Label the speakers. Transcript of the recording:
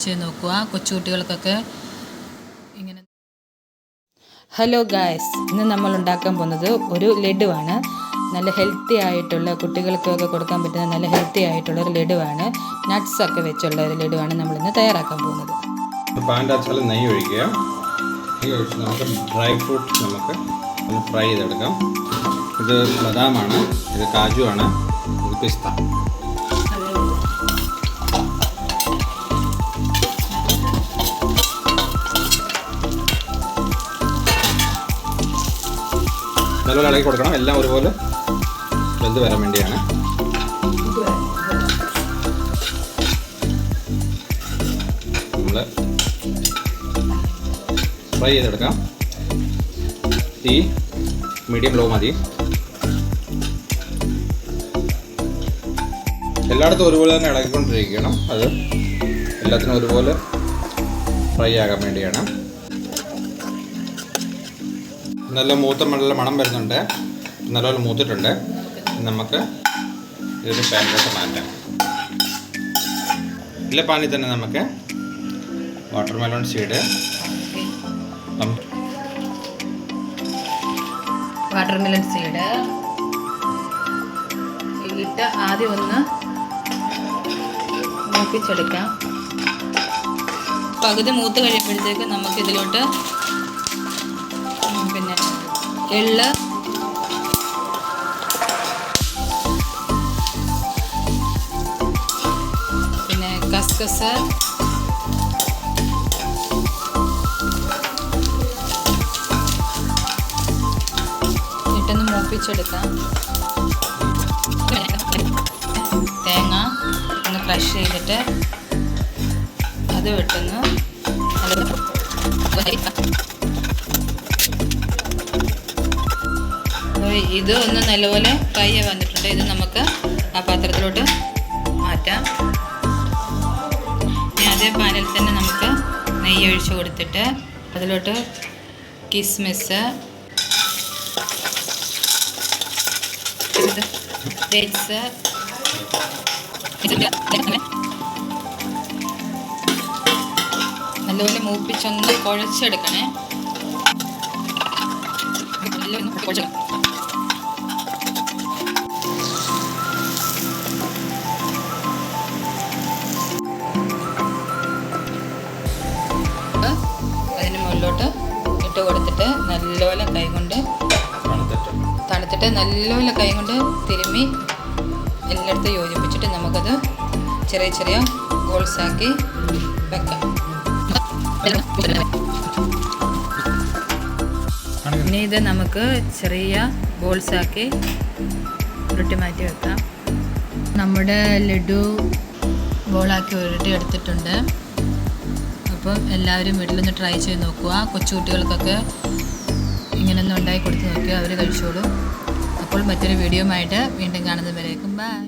Speaker 1: ചെയ്ത് നോക്കുക. കൊച്ചുകുട്ടികൾക്കൊക്കെ ഇങ്ങനെ.
Speaker 2: ഹലോ ഗായ്സ്, ഇന്ന് നമ്മൾ ഉണ്ടാക്കാൻ പോകുന്നത് ഒരു ലഡുവാണ്. നല്ല ഹെൽത്തി ആയിട്ടുള്ള, കുട്ടികൾക്കൊക്കെ കൊടുക്കാൻ പറ്റുന്ന നല്ല ഹെൽത്തി ആയിട്ടുള്ള ഒരു ലഡുവാണ്. നട്ട്സ് ഒക്കെ വെച്ചുള്ള ഒരു ലഡുവാണ് നമ്മളിന്ന് തയ്യാറാക്കാൻ പോകുന്നത്.
Speaker 3: പാൻ്റെ അകത്ത് നെയ്യ് ഒഴിക്കുക. നെയ്യ് ഒഴിച്ച് നമുക്ക് ഡ്രൈ ഫ്രൂട്ട് നമുക്ക് ഒന്ന് ഫ്രൈ ചെയ്തെടുക്കാം. ഇത് ബദാമാണ്, ഇത് കാജു ആണ്, ഇത് പിസ്ത. നല്ലപോലെ ഇളക്കി കൊടുക്കണം. എല്ലാം ഒരുപോലെ വെന്ത് വരാൻ വേണ്ടിയാണ്. നമ്മൾ ഫ്രൈ ചെയ്തെടുക്കാം. തീ മീഡിയം ലോ മതി. എല്ലായിടത്തും ഒരുപോലെ തന്നെ ഇളക്കിക്കൊണ്ടിരിക്കണം. അത് എല്ലാത്തിനും ഒരുപോലെ ഫ്രൈ ആകാൻ വേണ്ടിയാണ്. നല്ല നല്ല മണം വരുന്നുണ്ട്. നല്ലപോലെ മൂത്തിട്ടുണ്ട്. നമുക്ക് ഇതൊരു പാനിലോട്ട് മാറ്റാം. ഇല്ല പാനിൽ തന്നെ നമുക്ക് വാട്ടർമെലോൺ സീഡ്
Speaker 1: ഇട്ട് ആദ്യം ഒന്ന് മൂപ്പിച്ചെടുക്കാം.
Speaker 2: പകുതി മൂത്ത് കഴിയുമ്പോഴത്തേക്ക് നമുക്ക് ഇതിലോട്ട് പിന്നെ എള്ള്, പിന്നെ കസ്കസ്, ഇട്ടൊന്ന് മൂപ്പിച്ചെടുക്കാം. തേങ്ങ ഒന്ന് ക്രഷ് ചെയ്തിട്ട് അത് വിട്ടൊന്ന് ഇത് ഒന്ന് നല്ലപോലെ ഫ്രൈ വന്നിട്ടുണ്ട്. ഇത് നമുക്ക് ആ പാത്രത്തിലോട്ട് മാറ്റാം. ഇനി അതേ പാനിൽ തന്നെ നമുക്ക് നെയ്യ് ഒഴിച്ച് കൊടുത്തിട്ട് അതിലോട്ട് കിസ്മിസ്, ഡേറ്റ്സ്, നല്ലപോലെ മൂപ്പിച്ചൊന്ന് കുഴച്ചെടുക്കണേ. അതിന് മുകളിലോട്ട് ഇട്ട് കൊടുത്തിട്ട് നല്ലപോലെ കൈകൊണ്ട് തണുത്തിട്ട് നല്ലപോലെ കൈകൊണ്ട് തിരുമ്മി എല്ലായിടത്തും യോജിപ്പിച്ചിട്ട് നമുക്കത് ചെറിയ ചെറിയ ബോൾസാക്കി വെക്കാം. ഇനി ഇത് നമുക്ക് ചെറിയ ബോൾസാക്കി ഉരുട്ടി മാറ്റി വെക്കാം. നമ്മുടെ ലഡു ബോളാക്കി ഉരുട്ടി എടുത്തിട്ടുണ്ട്. അപ്പം എല്ലാവരും വീട്ടിലൊന്ന് ട്രൈ ചെയ്ത് നോക്കുക. കൊച്ചുകുട്ടികൾക്കൊക്കെ ഇങ്ങനെയൊന്നും ഉണ്ടാക്കി കൊടുത്ത് നോക്കുക, അവർ കഴിച്ചോളും. അപ്പോൾ മറ്റൊരു വീഡിയോ ആയിട്ട് വീണ്ടും കാണുന്നവരേക്കും ബൈ.